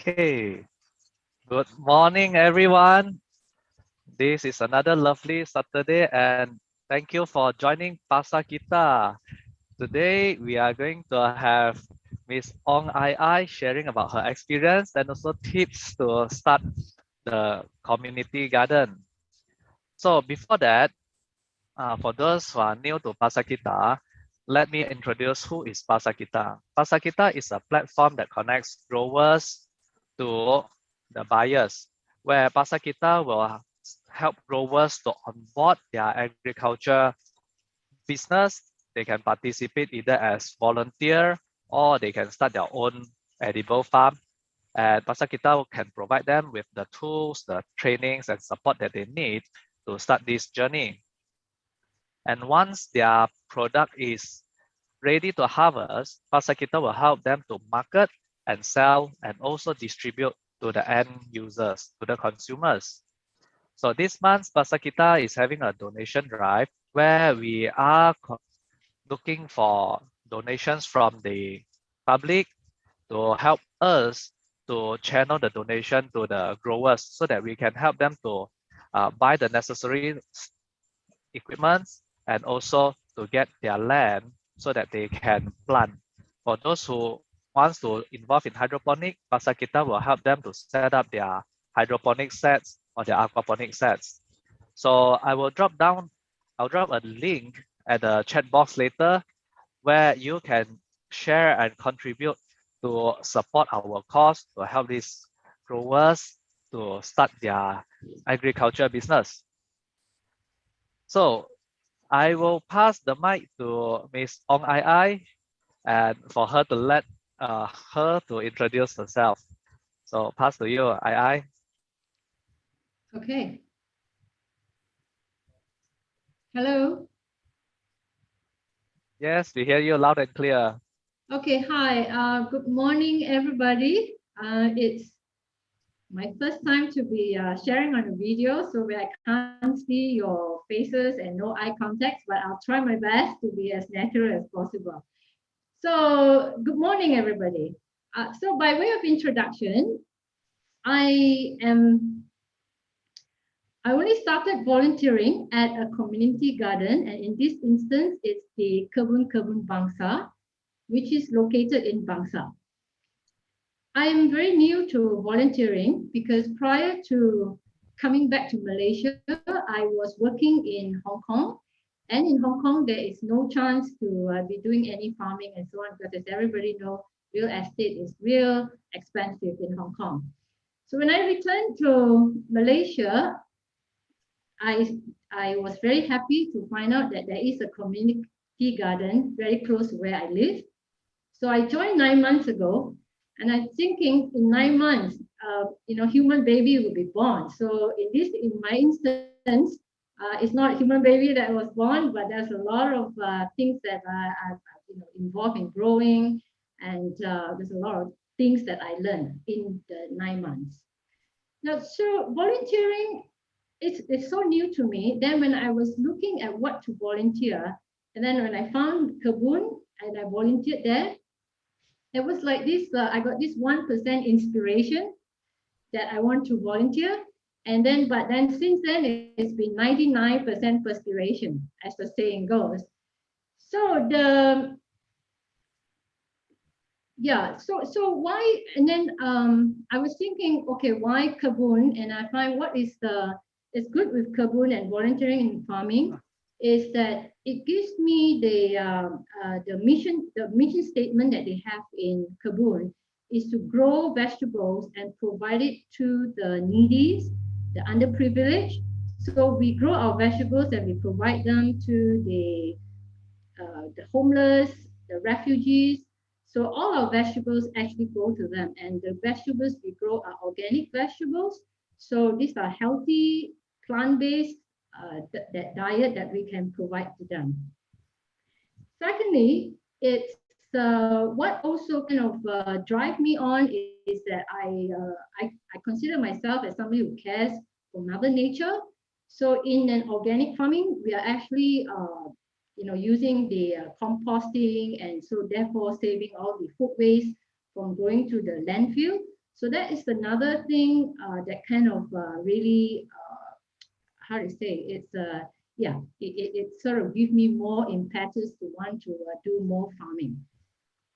Okay, good morning, everyone. This is another lovely Saturday, and thank you for joining Pasarkita. Today, we are going to have Miss Ong Ai Ai sharing about her experience and also tips to start the community garden. So before that, for those who are new to Pasarkita, let me introduce who is Pasarkita. Pasarkita is a platform that connects growers to the buyers, where Pasarkita will help growers to onboard their agriculture business. They can participate either as volunteer or they can start their own edible farm. And Pasarkita can provide them with the tools, the trainings, and support that they need to start this journey. And once their product is ready to harvest, Pasarkita will help them to market and sell and also distribute to the end users, to the consumers. So this month, Pasarkita is having a donation drive where we are looking for donations from the public to help us to channel the donation to the growers so that we can help them to buy the necessary equipment and also to get their land so that they can plant. For those who wants to involve in hydroponic, Pasarkita will help them to set up their hydroponic sets or their aquaponic sets. So I'll drop a link at the chat box later where you can share and contribute to support our cause to help these growers to start their agriculture business. So I will pass the mic to Miss Ong Ai Ai and for her to let her to introduce herself. So pass to you, Ai Ai. Okay. Hello. Yes, we hear you loud and clear. Okay, hi. Good morning, everybody. It's my first time to be sharing on a video, so I can't see your faces and no eye contact, but I'll try my best to be as natural as possible. So, good morning, everybody. So by way of introduction, I only started volunteering at a community garden, and in this instance, it's the KEBUN KEBUN BUNGA, which is located in Bangsa. I am very new to volunteering because prior to coming back to Malaysia, I was working in Hong Kong. And in Hong Kong, there is no chance to be doing any farming and so on, because as everybody knows, real estate is real expensive in Hong Kong. So when I returned to Malaysia, I was very happy to find out that there is a community garden very close to where I live. So I joined 9 months ago, and I'm thinking in 9 months, human baby will be born. So in my instance, it's not a human baby that was born, but there's a lot of things that are involved in growing, and there's a lot of things that I learned in the 9 months. Now, so volunteering, it's so new to me. Then when I was looking at what to volunteer, and then when I found KEBUN and I volunteered there, it was like this, I got this 1% inspiration that I want to volunteer. But then since then, it's been 99% perspiration, as the saying goes. So so why, and then I was thinking, okay, why KEBUN? And I find what is it's good with KEBUN and volunteering in farming is that it gives me the mission statement that they have in KEBUN is to grow vegetables and provide it to the needy, the underprivileged. So we grow our vegetables and we provide them to the homeless, the refugees. So all our vegetables actually go to them, and the vegetables we grow are organic vegetables. So these are healthy, plant-based that diet that we can provide to them. Secondly, it's what also kind of drive me on is that I consider myself as somebody who cares for Mother Nature. So in an organic farming, we are actually using the composting, and so therefore saving all the food waste from going to the landfill. So that is another thing that kind of really, how to say, it's yeah, it sort of gives me more impetus to want to do more farming.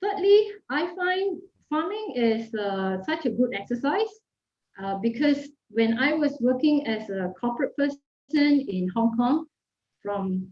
Thirdly, I find farming is such a good exercise because when I was working as a corporate person in Hong Kong, from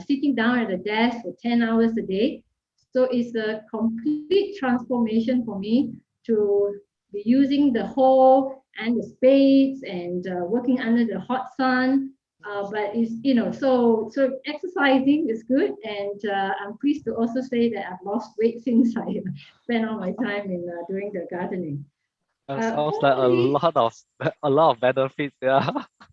sitting down at a desk for 10 hours a day. So it's a complete transformation for me to be using the hoe and the spades and working under the hot sun. But it's, so exercising is good, and I'm pleased to also say that I've lost weight since I spent all my time in doing the gardening. That sounds like Fourthly, a lot of benefits. Yeah.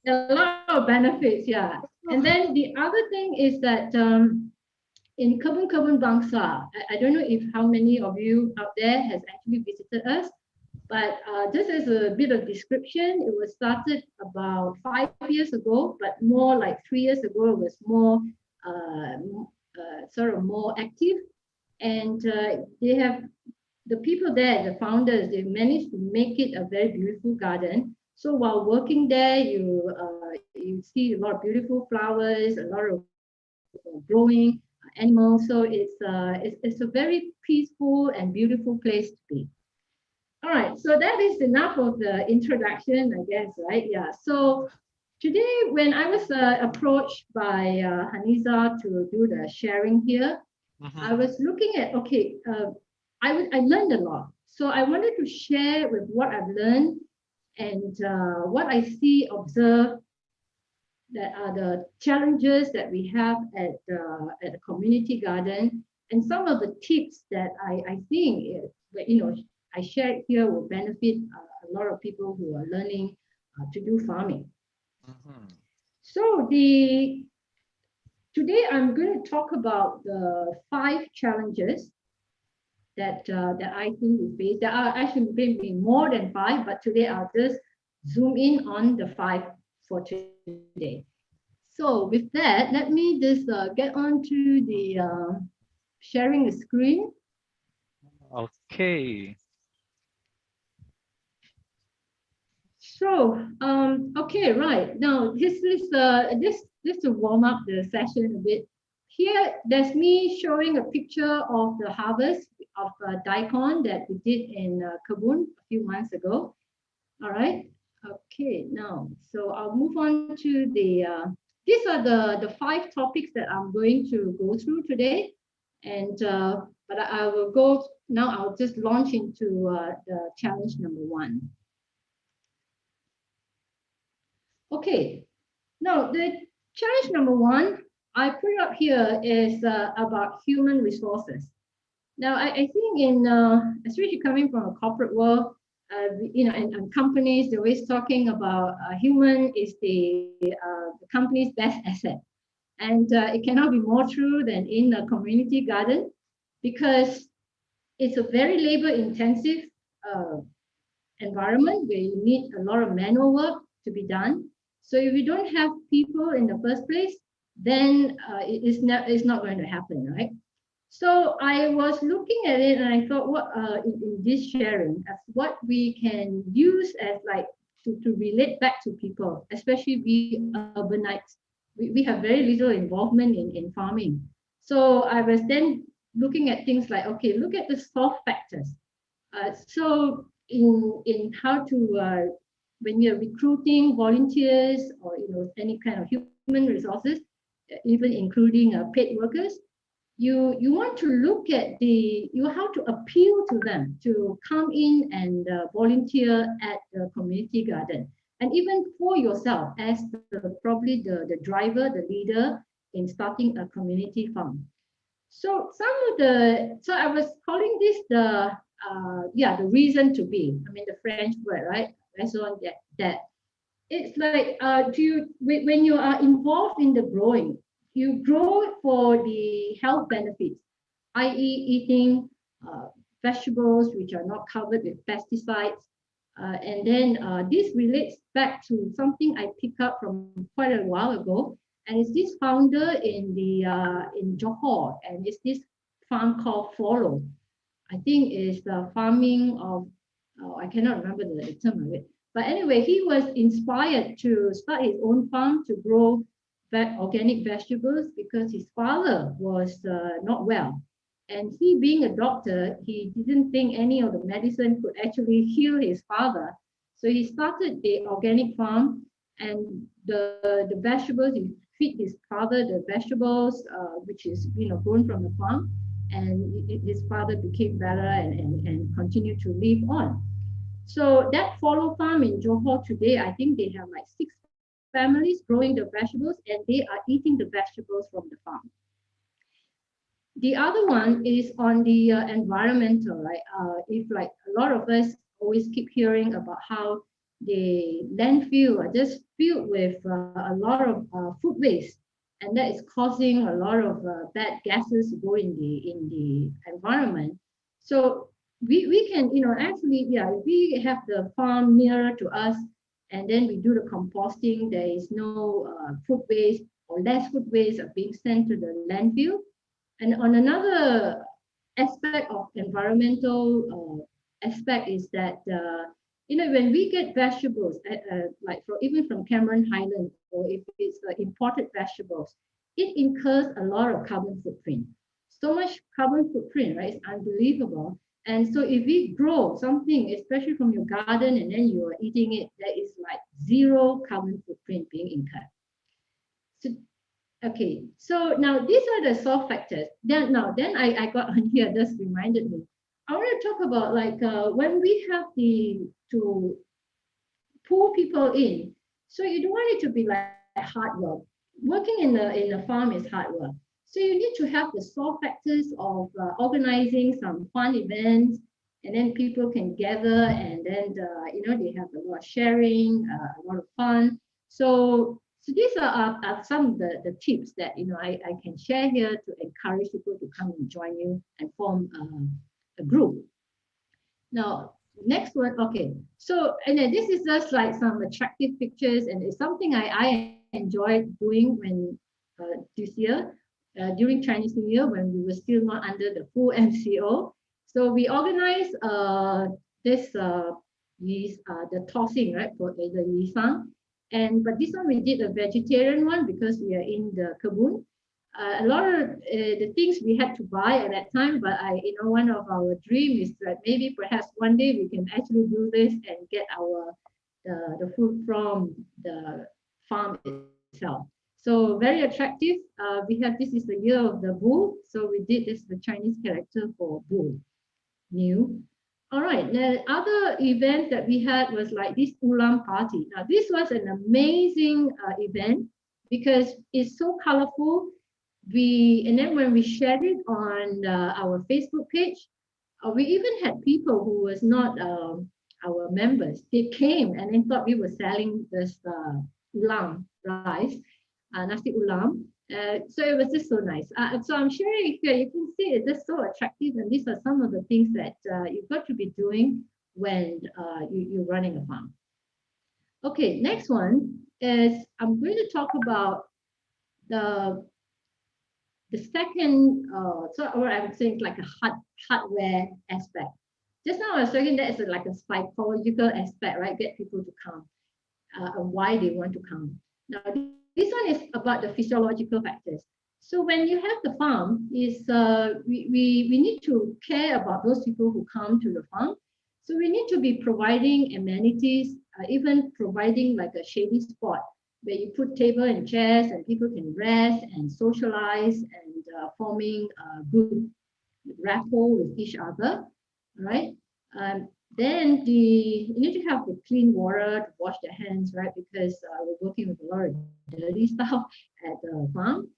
a lot of benefits, yeah. And then the other thing is that in Kebun Kebun Bangsa, I don't know if how many of you out there has actually visited us, but just as a bit of description, it was started about 5 years ago, but more like 3 years ago, it was more sort of more active. And they have the people there, the founders, they managed to make it a very beautiful garden. So while working there, you see a lot of beautiful flowers, a lot of growing animals. So it's a very peaceful and beautiful place to be. All right, so that is enough of the introduction, I guess, right? Yeah. So today, when I was approached by Haniza to do the sharing here, I was looking at, okay, I learned a lot. So I wanted to share with what I've learned and what I see, observe, that are the challenges that we have at the community garden, and some of the tips that I think, I shared here will benefit a lot of people who are learning to do farming. So today I'm going to talk about the 5 challenges that I think we face. There are actually maybe more than 5, but today I'll just zoom in on the 5 for today. So with that, let me just get on to the sharing the screen. Okay. So, okay, right. Now, this is this to warm up the session a bit. Here, there's me showing a picture of the harvest of daikon that we did in Kebun a few months ago. All right. Okay, now, so I'll move on to these are the 5 topics that I'm going to go through today. And, but I will go, now I'll just launch into the challenge number 1. Okay, now the challenge number 1, I put it up here, is about human resources. Now, I think in, especially coming from a corporate world, and companies, they're always talking about human is the company's best asset. And it cannot be more true than in a community garden, because it's a very labor intensive environment where you need a lot of manual work to be done. So if you don't have people in the first place, then it's not going to happen, right? So I was looking at it and I thought, what in this sharing, as what we can use as like to relate back to people, especially we urbanites. We have very little involvement in farming. So I was then looking at things like, okay, look at the soft factors. So in how to when you're recruiting volunteers or any kind of human resources, even including paid workers, you want to look at how to appeal to them to come in and volunteer at the community garden, and even for yourself as probably the driver, the leader in starting a community farm. So so I was calling this the reason to be. I mean, the French word, right? Raison d'être. It's like when you are involved in the growing, you grow for the health benefits, i.e., eating vegetables which are not covered with pesticides. And then this relates back to something I picked up from quite a while ago, and it's this founder in Johor, and it's this farm called Follow. I think it's the farming of I cannot remember the term of it. But anyway, he was inspired to start his own farm to grow organic vegetables because his father was not well. And he, being a doctor, he didn't think any of the medicine could actually heal his father. So he started the organic farm, and the vegetables, he feed his father the vegetables, which is grown from the farm, and his father became better and continued to live on. So that follow farm in Johor today, I think they have like 6 families growing the vegetables, and they are eating the vegetables from the farm. The other one is on the environmental, right? If like a lot of us always keep hearing about how the landfill are just filled with a lot of food waste, and that is causing a lot of bad gases to go in the environment. So we can actually, yeah, if we have the farm nearer to us, and then we do the composting, there is no food waste or less food waste are being sent to the landfill. And on another aspect of environmental aspect is that when we get vegetables, like even from Cameron Highland, or if it's imported vegetables, it incurs a lot of carbon footprint. So much carbon footprint, right? It's unbelievable. And so if we grow something, especially from your garden, and then you are eating it, there is like zero carbon footprint being incurred. So okay, so now these are the soft factors. Then I got on here, just reminded me. I want to talk about like when we have to pull people in. So you don't want it to be like hard work. Working in the farm is hard work. So you need to have the soft factors of organizing some fun events, and then people can gather, and then they have a lot of sharing, a lot of fun. So these are some of the tips that I can share here to encourage people to come and join you and form a group. Now, next one, okay. So, and then this is just like some attractive pictures, and it's something I enjoyed doing when this year, during Chinese New Year, when we were still not under the full MCO. So we organized the tossing, right, for the Yisang. But this one we did a vegetarian one because we are in the Kebun. A lot of the things we had to buy at that time, but one of our dreams is that maybe perhaps one day we can actually do this and get the food from the farm itself. So very attractive. This is the year of the bull, so we did this the Chinese character for bull, new. All right, the other event that we had was like this ulam party. Now this was an amazing event because it's so colorful. And then when we shared it on our Facebook page, we even had people who was not our members. They came and they thought we were selling this ulam rice, nasi ulam. So it was just so nice. So I'm sharing here. You can see it's just so attractive, and these are some of the things that you've got to be doing when you're running a farm. Okay, next one is I'm going to talk about the second, or I would say it's like a hardware aspect. Just now I was talking that it's like a psychological aspect, right? Get people to come, why they want to come. Now this one is about the physiological factors. So when you have the farm, we need to care about those people who come to the farm. So we need to be providing amenities, even providing like a shady spot where you put table and chairs and people can rest and socialize and forming a good rapport with each other, right? Then you need to have the clean water to wash their hands, right? Because we're working with a lot of dirty stuff at the farm.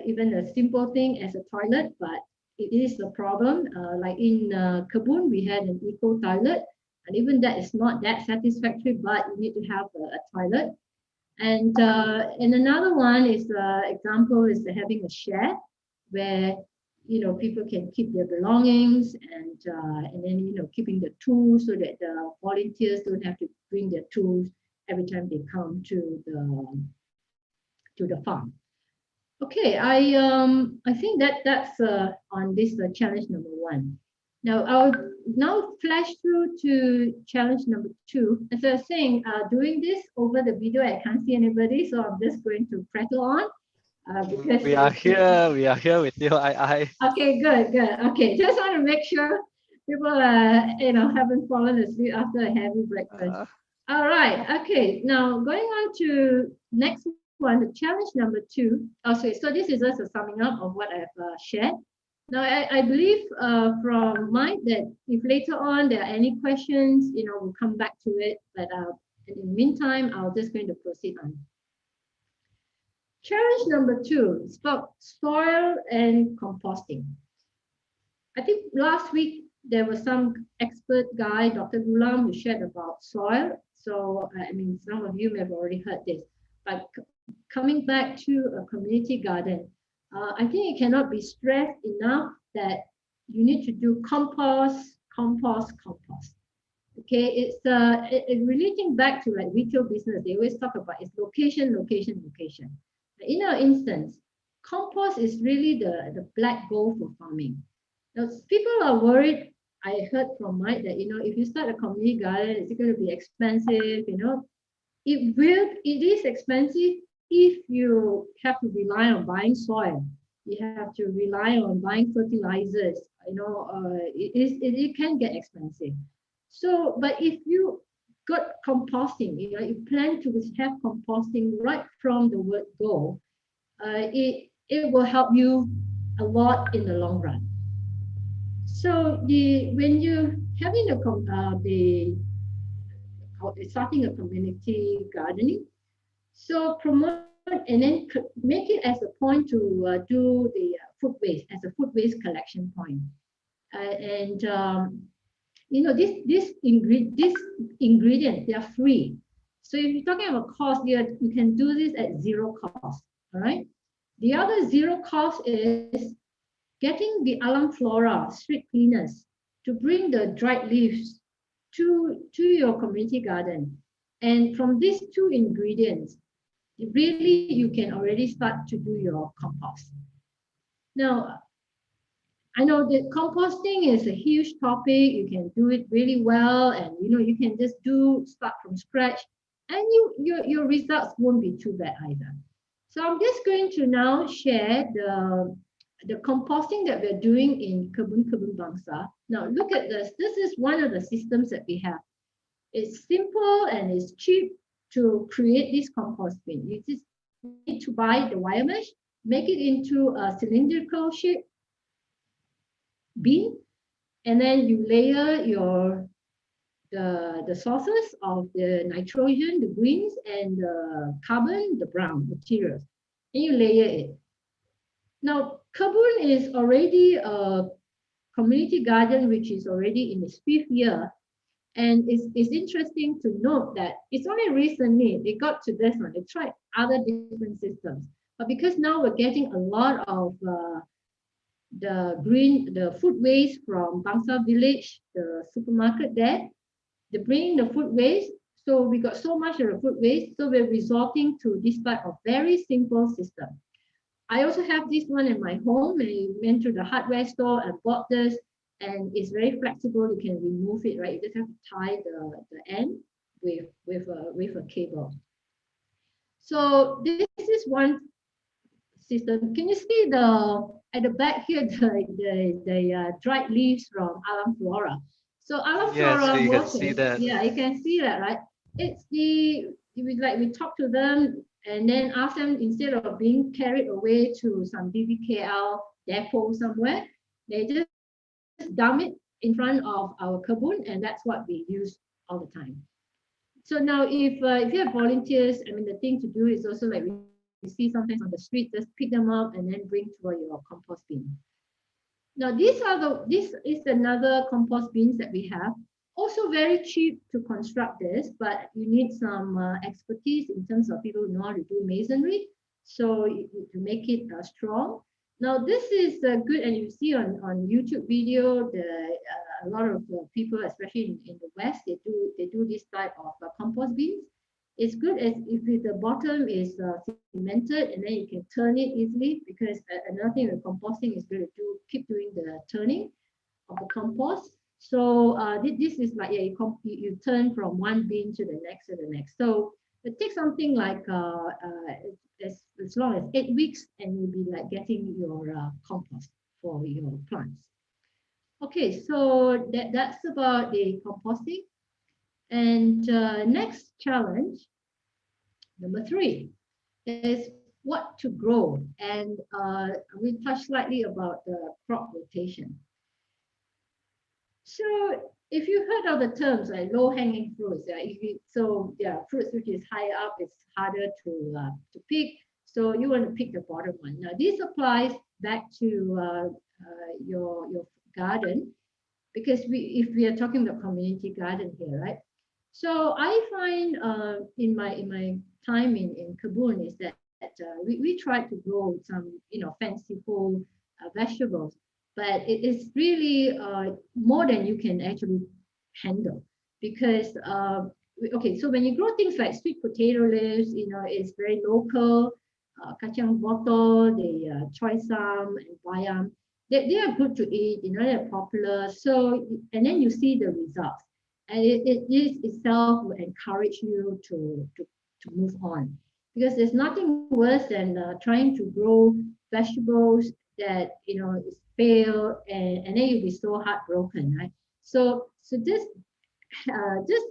Even a simple thing as a toilet, but it is a problem. Like in Kebun, we had an eco toilet, and even that is not that satisfactory, but you need to have a toilet. And another one is example is having a shed where people can keep their belongings, and then keeping the tools so that the volunteers don't have to bring their tools every time they come to the farm. Okay, I think that's on this challenge number 1. Now, I'll now flash through to challenge number 2. As I was saying, doing this over the video, I can't see anybody, so I'm just going to prattle on. Because we are here with you, I. Okay, good, good. Okay, just want to make sure people haven't fallen asleep after a heavy breakfast. All right. Okay. Now going on to next one, the challenge number 2. Okay, so this is just a summing up of what I've shared. Now I believe from mine that if later on there are any questions, we'll come back to it. But in the meantime, I'll just going to proceed on. Challenge number 2 is about soil and composting. I think last week there was some expert guy, Dr. Gulam, who shared about soil. So, I mean, some of you may have already heard this. But coming back to a community garden, I think it cannot be stressed enough that you need to do compost. Okay, it's relating back to like retail business. They always talk about its location. In our instance, compost is really the black gold for farming. Now, people are worried. I heard from Mike that if you start a community garden, it's going to be expensive. It is expensive if you have to rely on buying soil. You have to rely on buying fertilizers. It can get expensive. So, but if you got composting, you plan to have composting right from the word go, it will help you a lot in the long run. So when you having starting a community gardening, so promote and then make it as a point to do the food waste as a food waste collection point, these ingredients, they are free. So if you're talking about cost, you can do this at zero cost. All right. The other zero cost is getting the alam flora street cleaners to bring the dried leaves to your community garden. And from these 2 ingredients, really you can already start to do your compost. Now, I know that composting is a huge topic. You can do it really well, and you can just start from scratch, and your results won't be too bad either. So I'm just going to now share the composting that we're doing in Kebun Kebun Bangsa. Now look at this. This is one of the systems that we have. It's simple and it's cheap to create this compost bin. You just need to buy the wire mesh, make it into a cylindrical shape bin, and then you layer the sources of the nitrogen, the greens, and the carbon, the brown materials, and you layer it. Now, Kebun is already a community garden which is already in its 5th year, and it's interesting to note that it's only recently they got to this one. They tried other different systems, but because now we're getting a lot of the food waste from Bangsa village, the supermarket there, they bring the food waste. So we got so much of the food waste, so we're resorting to this type of very simple system. I also have this one in my home. I went to the hardware store and bought this, and it's very flexible. You can remove it, right? You just have to tie the end with a cable. So this is one system. Can you see at the back here the dried leaves from alam flora? So alam flora, you can see that. Yeah, you can see that, right? It's we talk to them and then ask them, instead of being carried away to some BBKL depot somewhere, they just dump it in front of our kebun, and that's what we use all the time. So now if you have volunteers, I mean, the thing to do is also like we see sometimes on the street, just pick them up and then bring to your compost bin. Now this is another compost bins that we have. Also very cheap to construct this, but you need some expertise in terms of people who know how to do masonry. So to make it strong. Now this is good, and you see on YouTube video, a lot of people, especially in the West, they do this type of compost bins. It's good as if the bottom is cemented, and then you can turn it easily, because another thing with composting is going to keep doing the turning the compost. So this is like, yeah, you turn from one bin to the next to the next. So it takes something like as long as 8 weeks, and you'll be like getting your compost for your plants. Okay, so that's about the composting. And next challenge, number 3, is what to grow. And we touched slightly about the crop rotation. So if you heard of the terms like low-hanging fruits, fruits which is higher up, it's harder to pick. So you want to pick the bottom one. Now this applies back to your garden, because if we are talking about community garden here, right? So I find in my time in Kebun is that we try to grow some fanciful vegetables, but it is really more than you can actually handle, because okay, so when you grow things like sweet potato leaves, it's very local. Kacang botol, the choy sam and bayam, they are good to eat, they're popular. So, and then you see the results, and it is itself will encourage you to move on, because there's nothing worse than trying to grow vegetables that is fail, and then you'll be so heartbroken, right? So just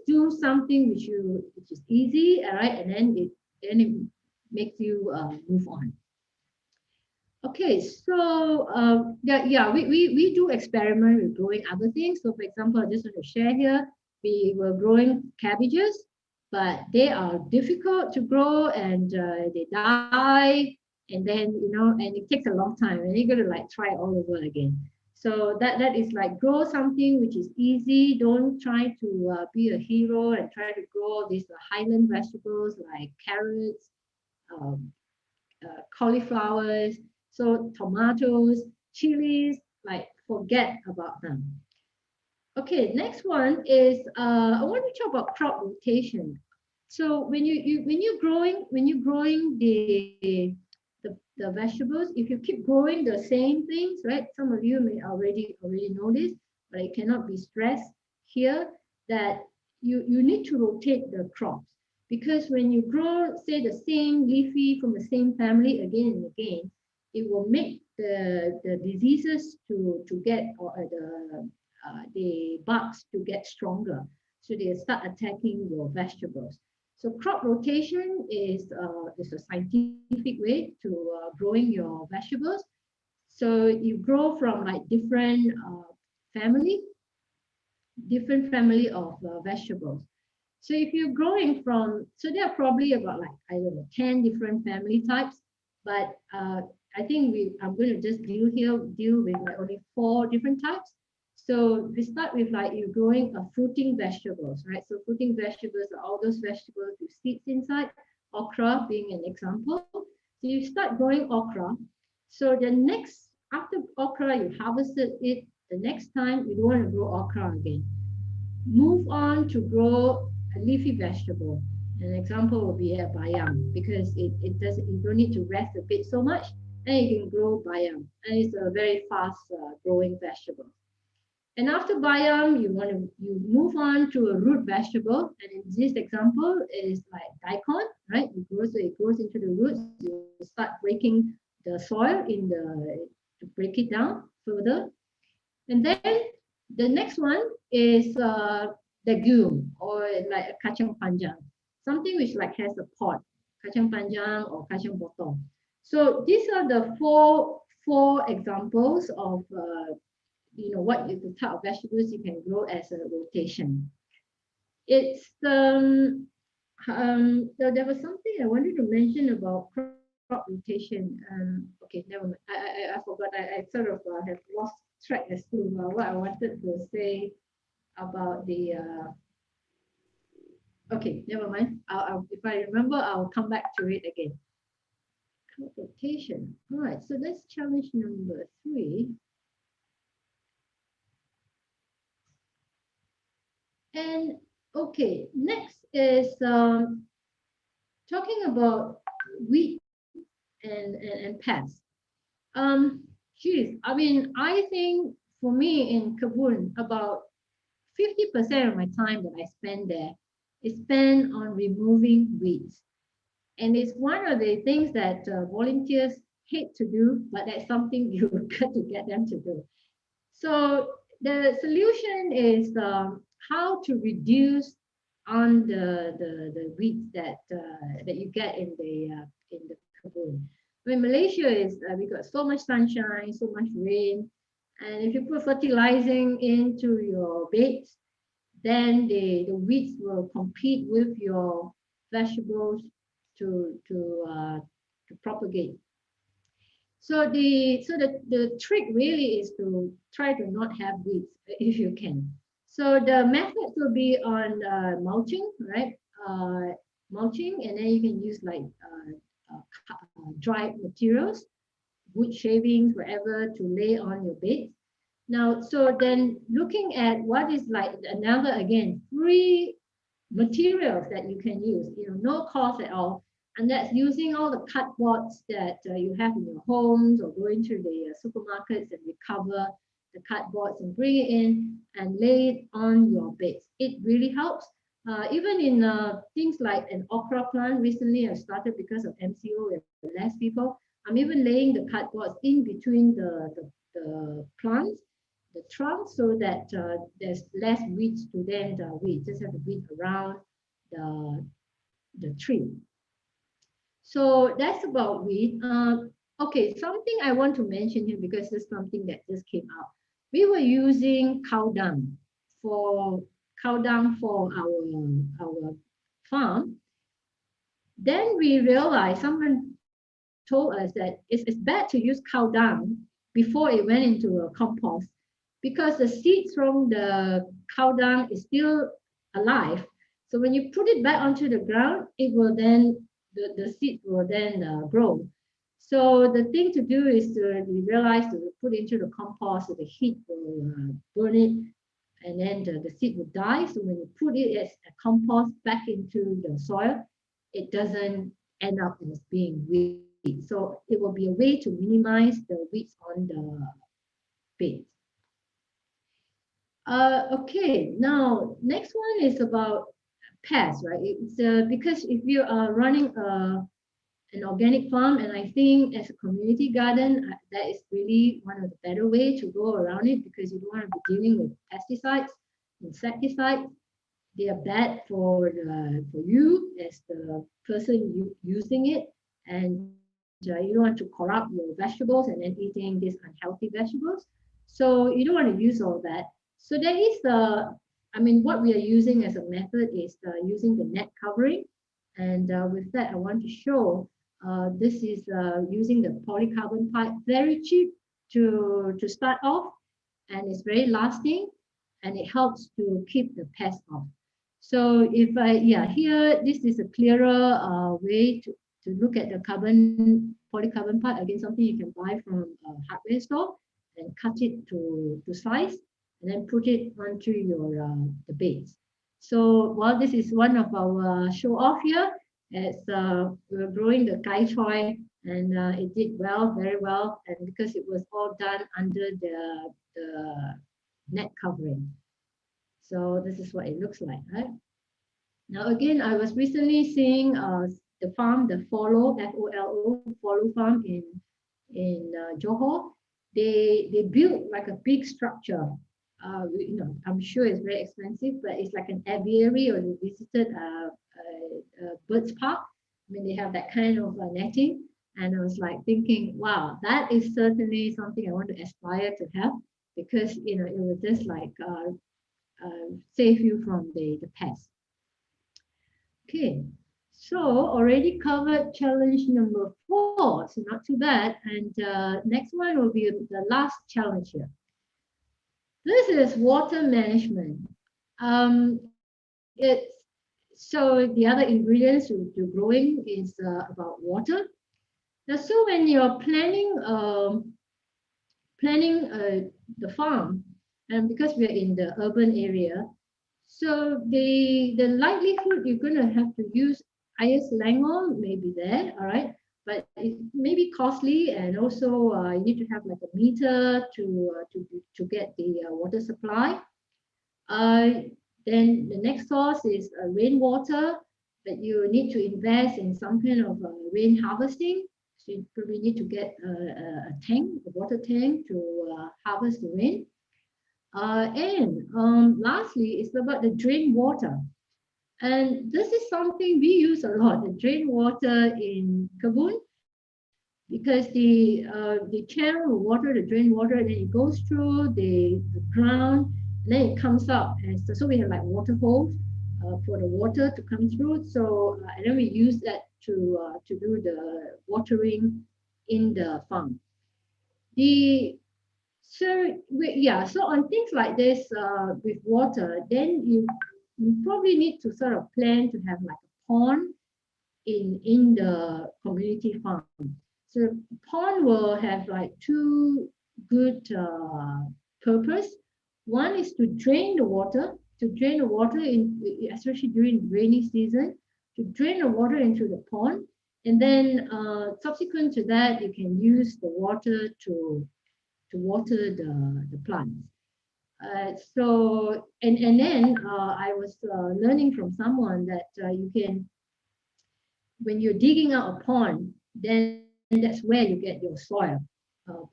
do something which is easy, all right, and then it makes you move on. Okay, so we do experiment with growing other things. So for example, I just want to share here, we were growing cabbages, but they are difficult to grow, and they die, and then and it takes a long time, and you're gonna like try all over again. So that is like, grow something which is easy. Don't try to be a hero and try to grow these highland vegetables like carrots, um, cauliflowers, so tomatoes, chilies, like forget about them. Okay, next one is I want to talk about crop rotation. So when you're growing the vegetables, if you keep growing the same things, right? Some of you may already know this, but it cannot be stressed here that you need to rotate the crops, because when you grow, say, the same leafy from the same family again and again, it will make the diseases to get, or the bugs to get stronger, so they start attacking your vegetables. So crop rotation is a scientific way to growing your vegetables. So you grow from like different family of vegetables. So if you're growing from, so there are probably about like, I don't know, 10 different family types, but I think I'm going to just deal with like only 4 different types. So we start with like you're growing fruiting vegetables, right? So fruiting vegetables are all those vegetables with seeds inside, okra being an example. So you start growing okra. So after okra, you harvested it, the next time you don't want to grow okra again. Move on to grow a leafy vegetable. An example will be a bayam, because it doesn't, you don't need to rest a bit so much, and you can grow bayam, and it's a very fast growing vegetable. And after bayam, you move on to a root vegetable, and in this example is like daikon, right? It grows into the roots. You start breaking the soil to break it down further, and then the next one is legume, or like a kacang panjang, something which like has a pod, kacang panjang or kacang botol. So these are the four examples of what is the type of vegetables you can grow as a rotation. It's there was something I wanted to mention about crop rotation. Okay, never mind. I forgot. I sort of have lost track as to what I wanted to say about the. Okay, never mind. If I remember, I'll come back to it again. Crop rotation. All right. So that's challenge number 3. And okay, next is talking about wheat and pests. Geez, I mean, I think for me in Kebun, about 50% of my time that I spend there is spent on removing weeds. And it's one of the things that volunteers hate to do, but that's something you got to get them to do. So the solution is how to reduce on the weeds that you get in the kebun. When Malaysia is we got so much sunshine, so much rain, and if you put fertilizing into your beds, then the weeds will compete with your vegetables to propagate. So the trick really is to try to not have weeds if you can. So the methods will be on mulching, right? Mulching, and then you can use like dried materials, wood shavings, whatever, to lay on your bed. Now, so then looking at what is like another, again, free materials that you can use, no cost at all. And that's using all the cardboards that you have in your homes, or going to the supermarkets and recover the cardboards and bring it in and lay it on your beds. It really helps. Even in things like an okra plant, recently I started because of MCO with less people. I'm even laying the cardboards in between the plants, the trunks, so that there's less weeds to then weed. Just have to weed around the tree. So that's about weed. Okay, something I want to mention here, because this is something that just came out. We were using cow dung for our farm. Then we realized, someone told us that it's bad to use cow dung before it went into a compost, because the seeds from the cow dung is still alive. So when you put it back onto the ground, it will then the seed will then grow. So the thing to do is we realize to put into the compost, so the heat will burn it, and then the seed will die. So when you put it as a compost back into the soil, it doesn't end up as being weed. So it will be a way to minimize the weeds on the bed. Okay, now next one is about pests, right? It's because if you are running an organic farm, and I think as a community garden, that is really one of the better way to go around it, because you don't want to be dealing with pesticides, insecticides. They are bad for you as the person using it, and you don't want to corrupt your vegetables and then eating these unhealthy vegetables. So you don't want to use all that. So there is what we are using as a method is using the net covering. And with that, I want to show this is using the polycarbon pipe, very cheap to start off, and it's very lasting, and it helps to keep the pests off. So if here, this is a clearer way to look at the polycarbon pipe. Again, something you can buy from a hardware store, and cut it to size, and then put it onto your the beds. So while this is one of our show off here, as we're growing the kai choy, and it did well, very well, and because it was all done under the net covering. So this is what it looks like, right? Now again, I was recently seeing the farm, the Follow, F-O-L-O, Follow farm in Johor. They built like a big structure. I'm sure it's very expensive, but it's like an aviary, or you visited a birds park. I mean, they have that kind of netting, and I was like thinking, wow, that is certainly something I want to aspire to have, because it will just like save you from the pests. Okay, so already covered challenge number 4, so not too bad. And next one will be the last challenge here. This is water management. It's so the other ingredients to growing is about water. Now, so when you're planning the farm, and because we're in the urban area, so the likelihood you're going to have to use air selangor may be there, all right? but it may be costly, and also you need to have like a meter to get the water supply. Uh, then the next source is rainwater, but you need to invest in some kind of rain harvesting. So you probably need to get a tank, a water tank to harvest the rain. And lastly, it's about the drain water. And this is something we use a lot, the drain water in Kebun, because the channel will water, the drain water, and then it goes through the ground, and then it comes up. And so we have like water holes for the water to come through. So and then we use that to do the watering in the farm. The so on things like this with water, then you probably need to sort of plan to have like a pond in the community farm. So pond will have like two good purpose. One is to drain the water in, especially during rainy season, to drain the water into the pond, and then subsequent to that, you can use the water to water the plants. And then I was learning from someone that you can, when you're digging out a pond, then that's where you get your soil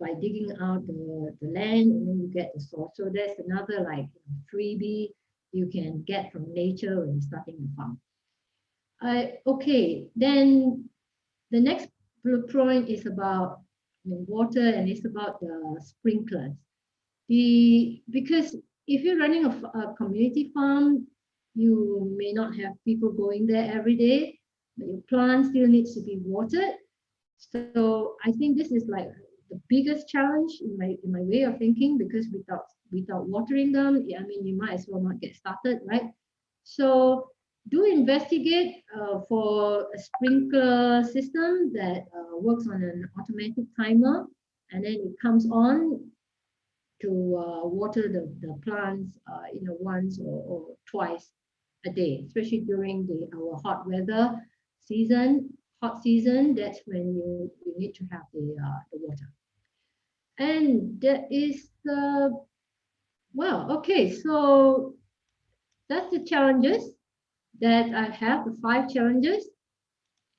by digging out the land, and then you get the soil. So there's another like freebie you can get from nature when you're starting the farm. Okay, then the next point is about water, and it's about the sprinklers. Because if you're running a community farm, you may not have people going there every day, but your plant still needs to be watered. So I think this is like the biggest challenge in my way of thinking, because without watering them, I mean, you might as well not get started, right? So do investigate for a sprinkler system that works on an automatic timer, and then it comes on to water the plants once or twice a day, especially during our hot season. That's when you need to have the water. And that is okay, so that's the challenges that I have, the 5 challenges.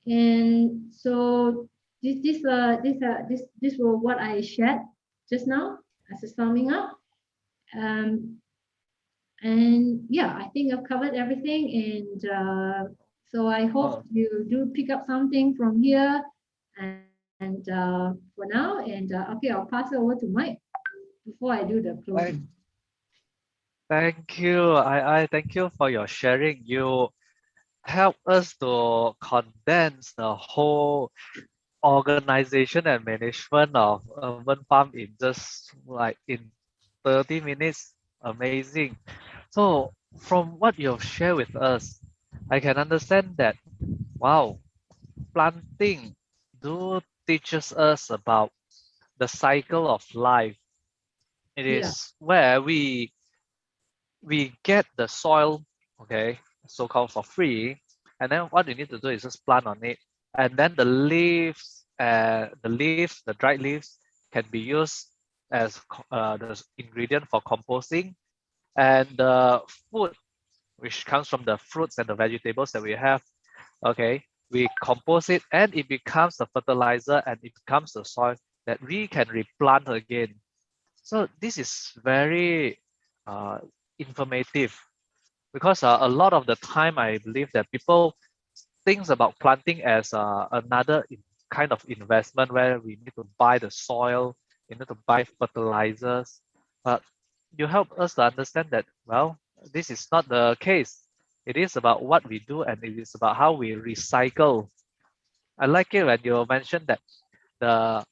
And so this were what I shared just now as a summing up. Um, and yeah, I think I've covered everything, and so I hope you do pick up something from here. And for now, and okay, I'll pass it over to Mike before I do the closing. Thank you. Thank you for your sharing. You help us to condense the whole organization and management of urban farm in just like in 30 minutes. Amazing. So from what you've shared with us, I can understand that, wow, planting do teaches us about the cycle of life. It Yeah, is where we get the soil, okay, so-called for free, and then what you need to do is just plant on it, and then the dried leaves can be used as the ingredient for composting, and the food which comes from the fruits and the vegetables that we have, okay, we compose it and it becomes the fertilizer and it becomes the soil that we can replant again. So this is very uh, informative, because a lot of the time I believe that people thinks about planting as another kind of investment where we need to buy the soil, we need to buy fertilizers. But you help us to understand that, well, this is not the case. It is about what we do, and it is about how we recycle. I like it when you mentioned that the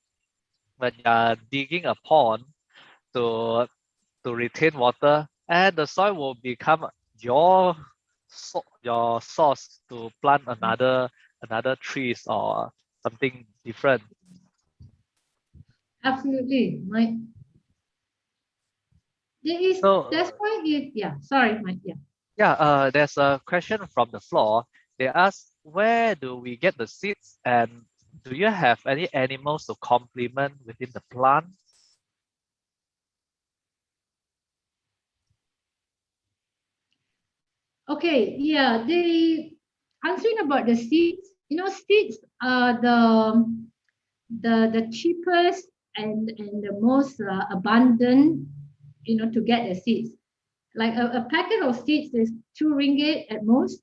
when you are digging a pond to retain water, and the soil will become your your source to plant another trees or something different. absolutely, Mike. That's So why yeah. Sorry, Mike. Yeah. yeah, there's a question from the floor. They ask, where do we get the seeds and do you have any animals to complement within the plant? Okay, yeah, answering about the seeds, seeds are the cheapest and the most abundant, to get the seeds. Like a packet of seeds is 2 ringgit at most.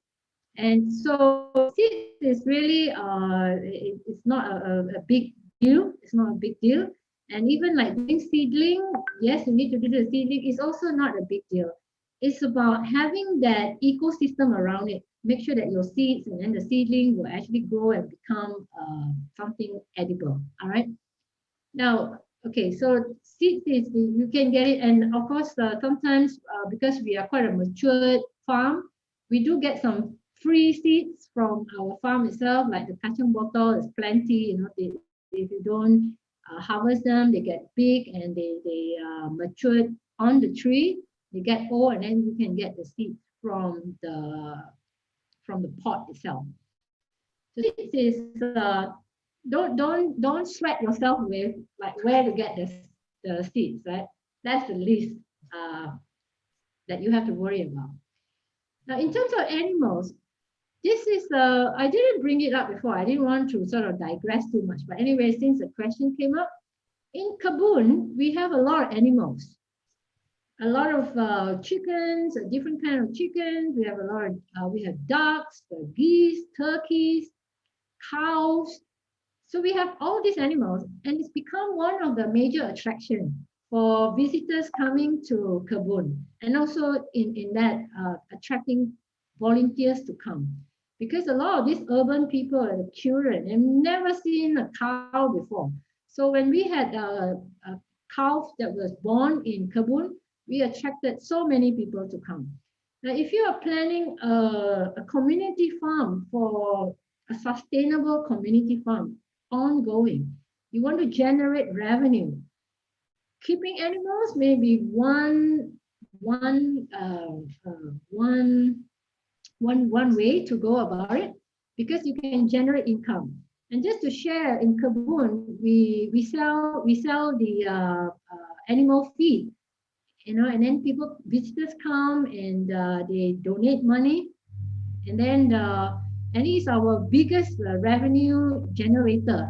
And so seeds is really it's not a big deal. It's not a big deal. And even like doing seedling, yes, you need to do the seedling. It's also not a big deal. It's about having that ecosystem around it. Make sure that your seeds and then the seedling will actually grow and become something edible. All right. Now, okay, so seeds is you can get it, and of course, sometimes because we are quite a matured farm, we do get some free seeds from our farm itself, like the kacang bottle is plenty. If you don't harvest them, they get big and they matured on the tree. They get old, and then you can get the seeds from the pot itself. So seeds is don't sweat yourself with like where to get the seeds, right? That's the least that you have to worry about. Now, in terms of animals, this is I didn't bring it up before. I didn't want to sort of digress too much, but anyway, since the question came up, in Kebun we have a lot of animals, a lot of chickens, a different kind of chickens. We have a lot of we have ducks, geese, turkeys, cows. So we have all these animals, and it's become one of the major attractions for visitors coming to Kebun, and also in that attracting volunteers to come. Because a lot of these urban people are children have never seen a cow before. So when we had a cow that was born in Kebun, we attracted so many people to come. Now, if you are planning a community farm for a sustainable community farm, ongoing. You want to generate revenue. Keeping animals may be one way to go about it because you can generate income. And just to share, in Kebun, we sell the animal feed, and then visitors come and they donate money, and then and it's our biggest revenue generator.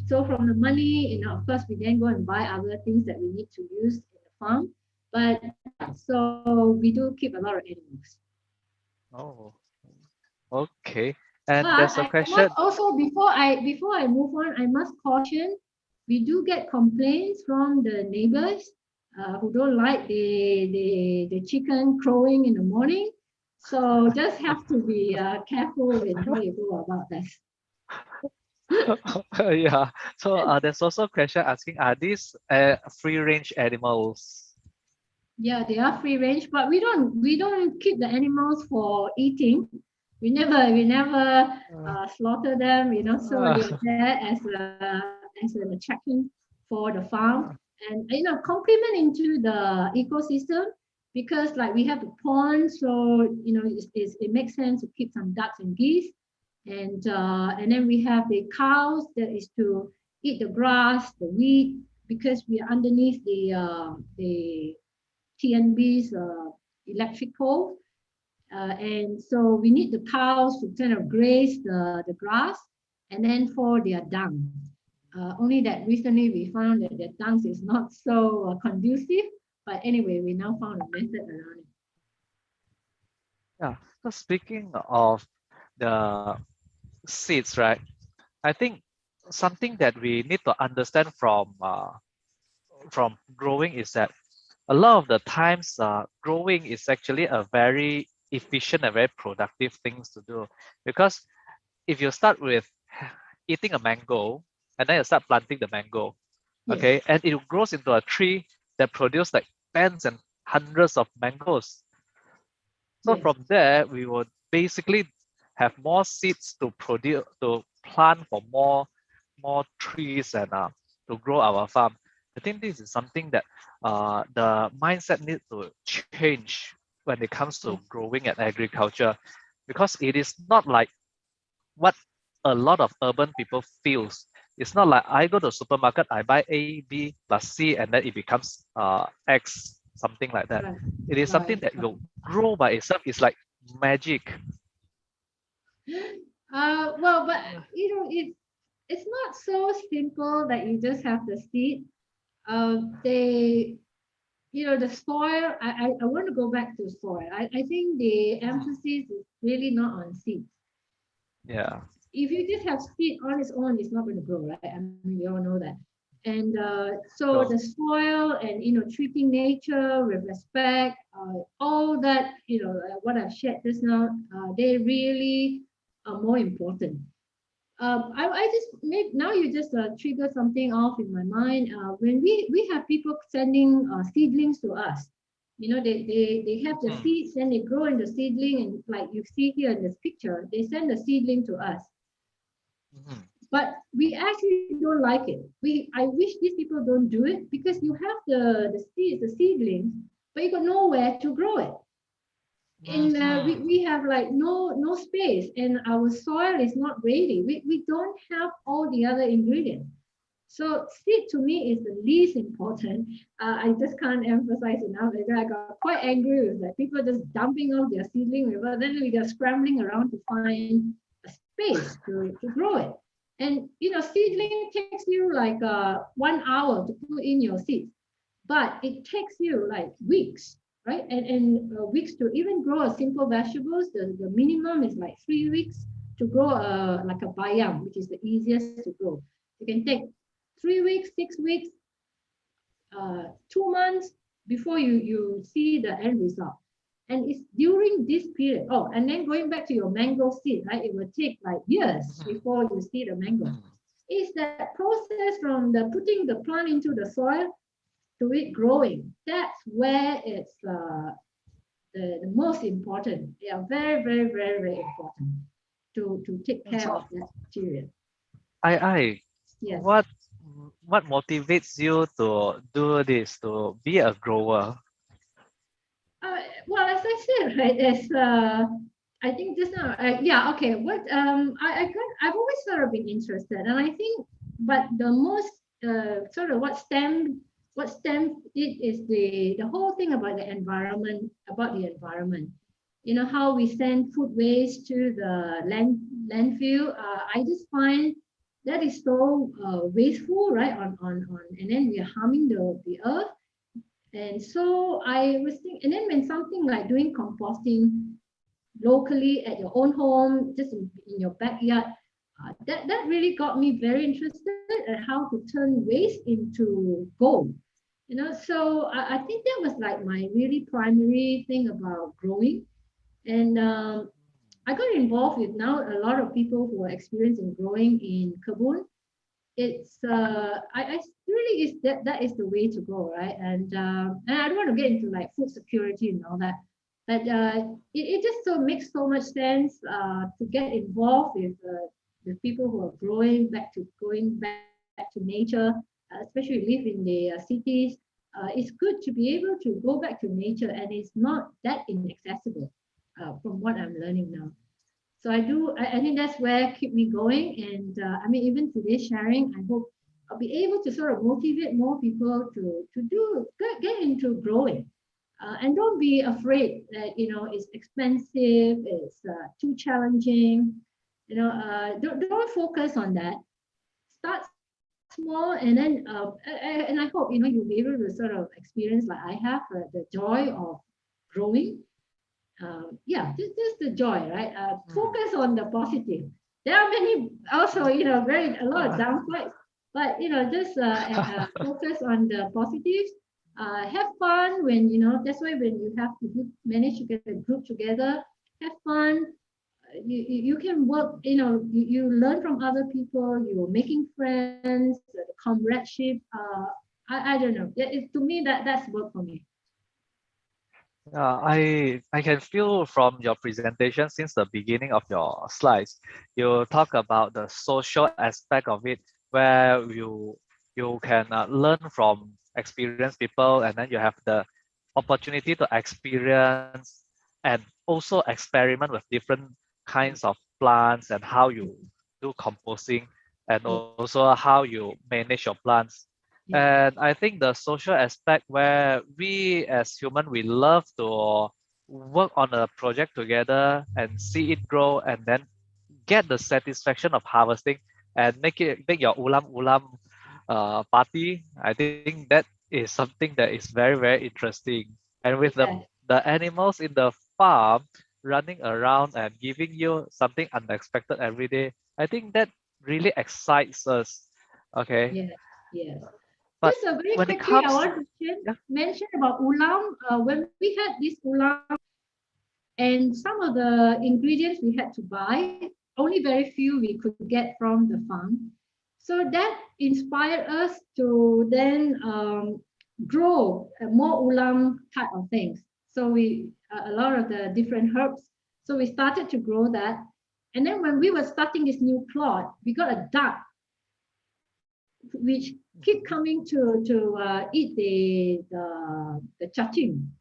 So from the money, of course, we then go and buy other things that we need to use in the farm. But yeah, so we do keep a lot of animals. Oh, okay. And But there's a I must question. also before I move on, I must caution, we do get complaints from the neighbors who don't like the chicken crowing in the morning. So just have to be careful in how you go about this. Yeah. So there's also a question asking, are these free range animals? Yeah, they are free range, but we don't keep the animals for eating. We never slaughter them, so they are there as an attraction for the farm, and complement into the ecosystem, because like we have the pond, so it makes sense to keep some ducks and geese, and then we have the cows that is to eat the grass, the wheat, because we are underneath the TNB's electric pole. And so we need the cows to kind of graze the grass, and then for their dung. Only that recently we found that their dung is not so conducive, but anyway, we now found a method around it. Yeah. So speaking of the seeds, right? I think something that we need to understand from growing is that a lot of the times growing is actually a very efficient and very productive things to do, because if you start with eating a mango and then you start planting the mango, Yes, okay, and it grows into a tree that produces like tens and hundreds of mangoes. So yes, from there we would basically have more seeds to produce, to plant for more trees and to grow our farm. I think this is something that the mindset needs to change when it comes to yes, growing and agriculture, because it is not like what a lot of urban people feels. It's not like I go to the supermarket, I buy A, B plus C, and then it becomes X, something like that. Right, It is something right, that right. will grow by itself. It's like magic. Well, but it's not so simple that you just have the seed. They the soil. I want to go back to soil. I think the Mm, emphasis is really not on seeds. yeah, If you just have seed on its own, it's not going to grow, right? I mean, we all know that. And so sure. the soil and treating nature with respect, all that what I've shared just now, they really are more important. I just made now you just trigger something off in my mind. When we have people sending seedlings to us, they have the Mm, seeds and they grow in the seedling, and like you see here in this picture, they send the seedling to us. mhm, But we actually don't like it. I wish these people don't do it because you have the seeds, the seedlings, but you got nowhere to grow it. And mhm. we have like no space, and our soil is not ready. We don't have all the other ingredients. So seed to me is the least important. I just can't emphasize enough. I got quite angry with that. People just dumping off their seedling river, then we are scrambling around to find a space to grow it. And seedling takes you like 1 hour to put in your seeds, but it takes you like weeks, right? And weeks to even grow a simple vegetables. The minimum is like 3 weeks to grow like a bayam, which is the easiest to grow. You can take 3 weeks, 6 weeks, 2 months before you see the end result. And it's during this period. Oh, and then going back to your mango seed, right? It will take like years Mhm, before you see the mango. mhm. It's that process from the putting the plant into the soil to it growing. That's where it's the most important. They are very, very, very, very important to take care So of that period. I Yes. what motivates you to do this, to be a grower? Well, as I said, right, as I think just now, yeah, okay. What I've always sort of been interested, and I think, but the most sort of what stemmed it is the whole thing about the environment, about the environment. How we send food waste to the landfill. I just find that is so wasteful, right? And then we are harming the earth. And so I was thinking, and then when something like doing composting locally at your own home, just in your backyard, that really got me very interested at how to turn waste into gold. So I think that was like my really primary thing about growing. And I got involved with now a lot of people who are experienced in growing in Kebun. It's I really is that is the way to go, right? And I don't want to get into like food security and all that, but it just so makes so much sense to get involved with people who are going back to nature, especially live in the cities. It's good to be able to go back to nature, and it's not that inaccessible from what I'm learning now. So I think that's where keep me going. And I mean, even today's sharing, I hope I'll be able to sort of motivate more people to get into growing. And don't be afraid that, it's expensive, it's too challenging. Don't focus on that. Start small, and then and I hope, you'll be able to sort of experience like I have the joy of growing. Yeah, just the joy, right? Mm. Focus on the positive. There are many also, very a lot of Uh, downsides, but just focus on the positives. Have fun when that's why when you have to manage to get a group together, have fun. You can work. You learn from other people. You're making friends. The comradeship. I don't know. To me that's work for me. I can feel from your presentation since the beginning of your slides, you talk about the social aspect of it, where you can learn from experienced people, and then you have the opportunity to experience and also experiment with different kinds of plants and how you do composting, and also how you manage your plants. Yeah. And I think the social aspect where we as human, we love to work on a project together and see it grow and then get the satisfaction of harvesting and make your ulam party. I think that is something that is very very interesting. And with Yeah. the animals in the farm running around and giving you something unexpected every day, I think that really excites us. Okay, Yes. Yes. but Just very when it quickly, I comes, want to yeah, mention about ulam. When we had this ulam, and some of the ingredients we had to buy, only very few we could get from the farm. So that inspired us to then grow more ulam type of things. So we a lot of the different herbs. So we started to grow that. And then when we were starting this new plot, we got a duck which keep coming to eat the cacing.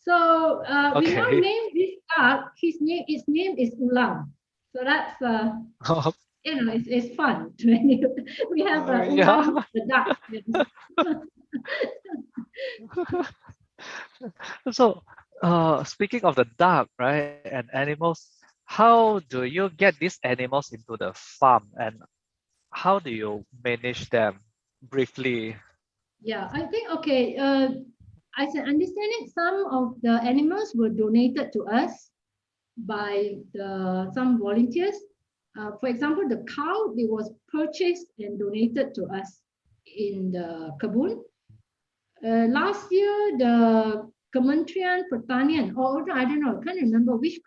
So we now okay, name this duck. His name is Ulam. So that's it's fun when we have yeah. Ulam the duck. So, speaking of the duck, right, and animals, how do you get these animals into the farm, and how do you manage them? Briefly. Yeah, I think okay. As I understand it, some of the animals were donated to us by some volunteers. For example, the cow, it was purchased and donated to us in the kebun. Last year, the Kementerian Pertanian, or I don't know, I can't remember which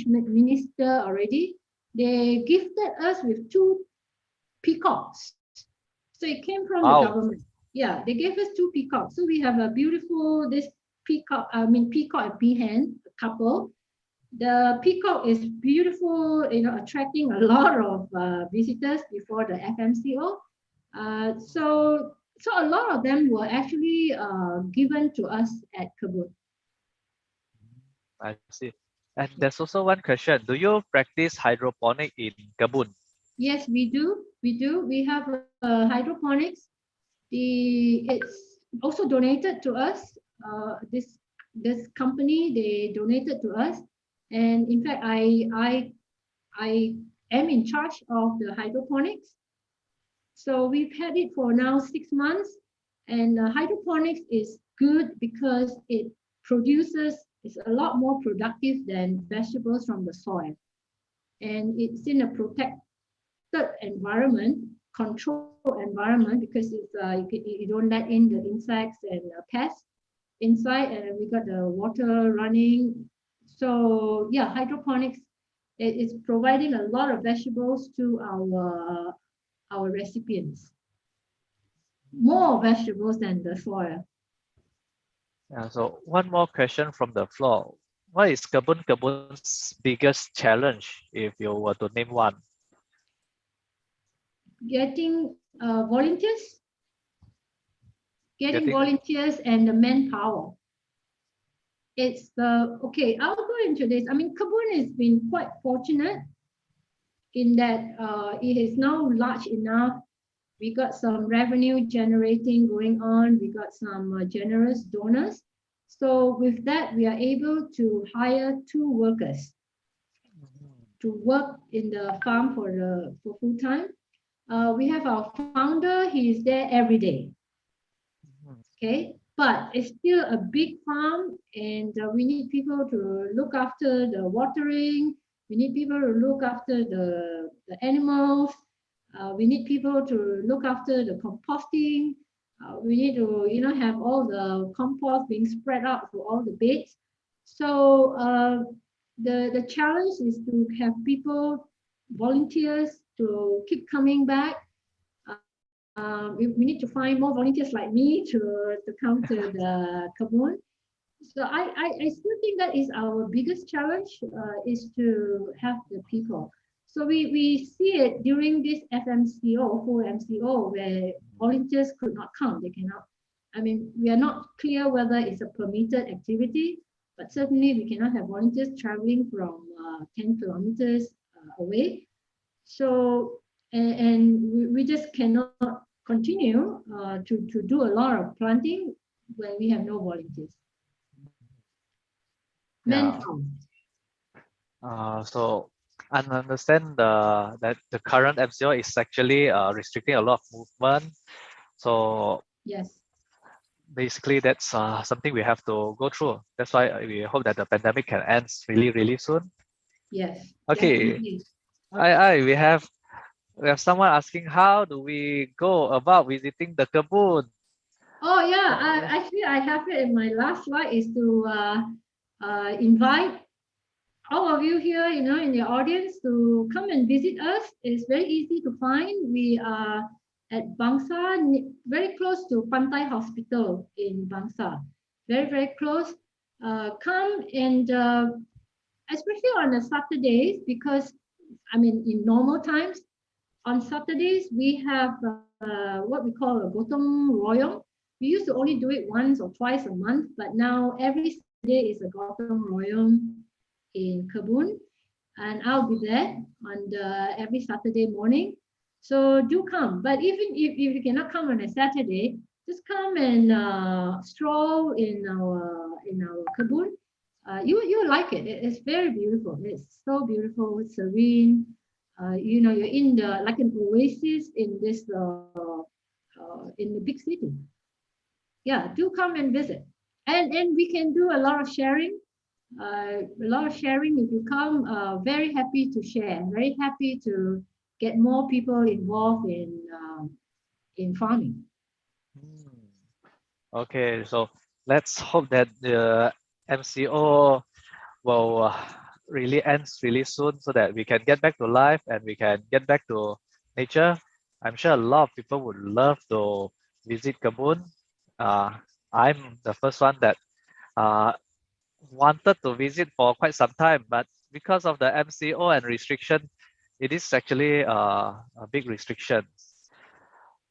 minister already. They gifted us with two peacocks. So it came from the Wow. government. Yeah, they gave us two peacocks. So we have a beautiful this peacock and peahen couple. The peacock is beautiful, attracting a lot of visitors before the FMCO. So a lot of them were actually given to us at Kebun. I see. And there's also one question. Do you practice hydroponic in Kabun? Yes, we do. We do. We have hydroponics. It's also donated to us. This company they donated to us, and in fact, I am in charge of the hydroponics. So we've had it for now 6 months, and hydroponics is good because it produces it's a lot more productive than vegetables from the soil, and it's in a protected environment, controlled environment because you don't let in the insects and pests inside, and we got the water running. So yeah, hydroponics is providing a lot of vegetables to our recipients, more vegetables than the soil. Yeah, so one more question from the floor. What is Kabun Kabun's biggest challenge if you were to name one? Getting volunteers, getting Getting volunteers and the manpower. It's the okay. I'll go into this. I mean, Kabun has been quite fortunate in that it is now large enough. We got some revenue generating going on. We got some generous donors. So with that, we are able to hire 2 workers to work in the farm for full time. We have our founder. He is there every day. Okay, but it's still a big farm, and we need people to look after the watering. We need people to look after the animals. We need people to look after the composting. We need to have all the compost being spread out for all the beds. So the challenge is to have people, volunteers, to keep coming back. We need to find more volunteers like me to come to the kebun. So I still think that is our biggest challenge is to have the people. So we see it during this FMCO, full MCO, where volunteers could not come. They cannot. I mean, we are not clear whether it's a permitted activity, but certainly we cannot have volunteers traveling from 10 kilometers away. So, and we just cannot continue to do a lot of planting when we have no volunteers. Yeah. Manpower. So I understand that the current MCO is actually restricting a lot of movement. So Yes. basically, that's something we have to go through. That's why we hope that the pandemic can end really, really soon. Yes. Okay, Definitely. we have someone asking how do we go about visiting the kebun? Oh yeah. Actually, I have it in my last slide is to invite all of you here, in the audience to come and visit us. It's very easy to find. We are at Bangsa, very close to Pantai Hospital in Bangsa. Very, very close. Come and especially on the Saturdays, because in normal times, on Saturdays we have what we call a gotong royong. We used to only do it once or twice a month, but now every Saturday is a gotong royong in Kebun, and I'll be there on every Saturday morning. So do come. But even if you cannot come on a Saturday, just come and stroll in our Kebun. You like it. It's very beautiful. It's so beautiful, serene. You're in the like an oasis in this in the big city. Yeah, do come and visit, and we can do a lot of sharing. A lot of sharing. If you come, very happy to share. Very happy to get more people involved in farming. Hmm. Okay, so let's hope that the MCO will really ends really soon so that we can get back to life and we can get back to nature. I'm sure a lot of people would love to visit Kebun. Uh, I'm the first one that uh, wanted to visit for quite some time, but because of the MCO and restriction, it is actually a big restriction.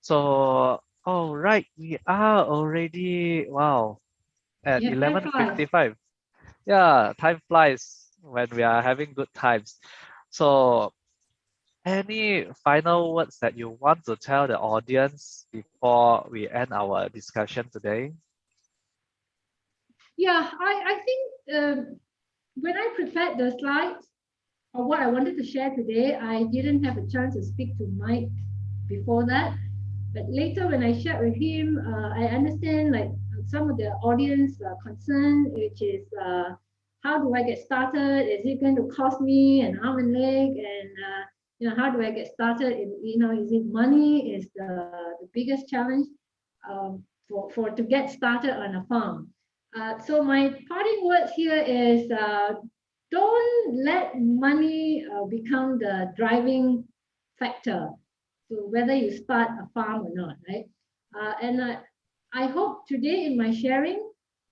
So, all right, we are already at Yeah, time flies. 11:55. Yeah, time flies when we are having good times. So, any final words that you want to tell the audience before we end our discussion today? Yeah, I think when I prepared the slides or what I wanted to share today, I didn't have a chance to speak to Mike before that. But later, when I shared with him, I understand like some of the audience concern, which is how do I get started? Is it going to cost me an arm and leg? And how do I get started? Is it money? Is the biggest challenge for to get started on a farm? So my parting words here is don't let money become the driving factor to whether you start a farm or not, right? And I hope today in my sharing,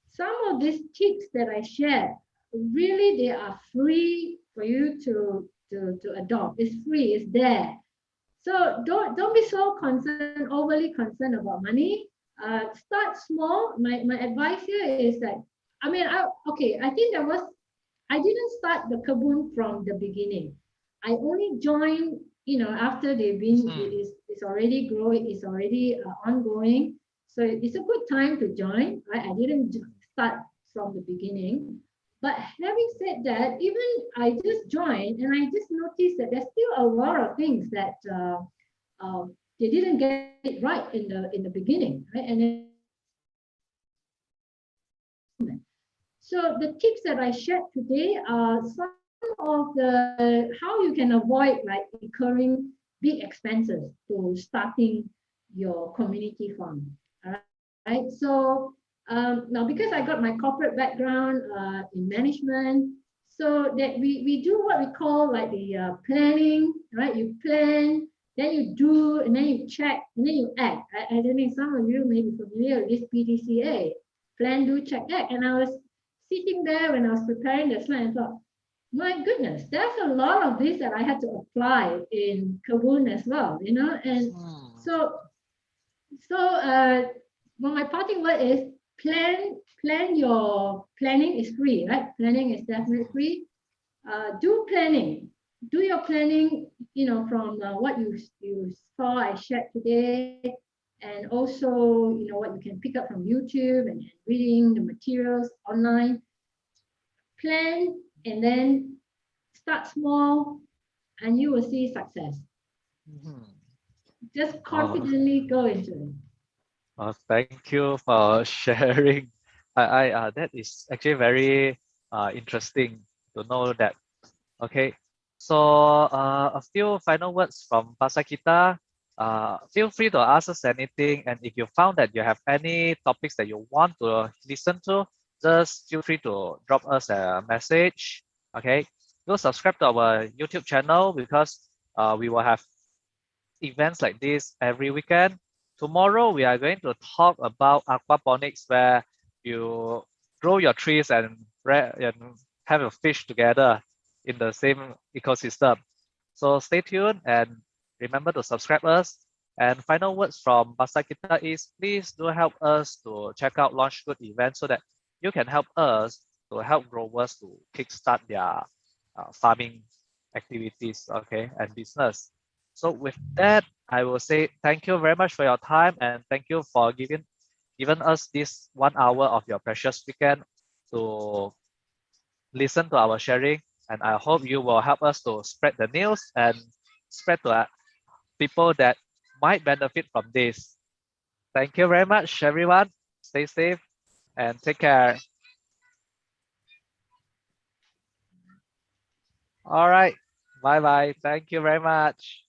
some of these tips that I shared, really they are free for you to adopt. It's free, it's there. So don't be so concerned, overly concerned about money. Start small. My advice here is that I think I didn't start the Kabun from the beginning. I only joined, after they've been, Hmm. it's already growing, it's already ongoing. So it's a good time to join, right? I didn't start from the beginning. But having said that, even I just joined and I just noticed that there's still a lot of things that they didn't get it right in the beginning, right? And then so the tips that I shared today are some of the how you can avoid like recurring big expenses to starting your community farm. All right. So now because I got my corporate background in management, so that we do what we call like the planning, right? You plan, then you do, and then you check, and then you act. I don't know, some of you may be familiar with this PDCA, plan, do, check, act. And I was sitting there when I was preparing the slide and thought, my goodness, there's a lot of this that I had to apply in Kabun as well, and Hmm. so well, my parting word is plan your planning is free, right? Planning is definitely free. Do planning. do your planning, from what you saw I shared today, and also, what you can pick up from YouTube and reading the materials online. Plan and then start small, and you will see success. Mhm. Just Oh, confidently go into it. thank you for sharing. That is actually very interesting to know that. Okay, so a few final words from Pasarkita. Feel free to ask us anything, and if you found that you have any topics that you want to listen to, just feel free to drop us a message. Okay, do subscribe to our YouTube channel because we will have events like this every weekend. Tomorrow we are going to talk about aquaponics, where you grow your trees and have a fish together in the same ecosystem. So stay tuned and remember to subscribe us. And final words from Pasarkita is please do help us to check out Launch Good events so that you can help us to help growers to kickstart their farming activities, okay, and business. So with that, I will say thank you very much for your time and thank you for giving us this 1 hour of your precious weekend to listen to our sharing. And I hope you will help us to spread the news and spread to people that might benefit from this. Thank you very much, everyone. Stay safe and take care. All right. Bye bye. Thank you very much.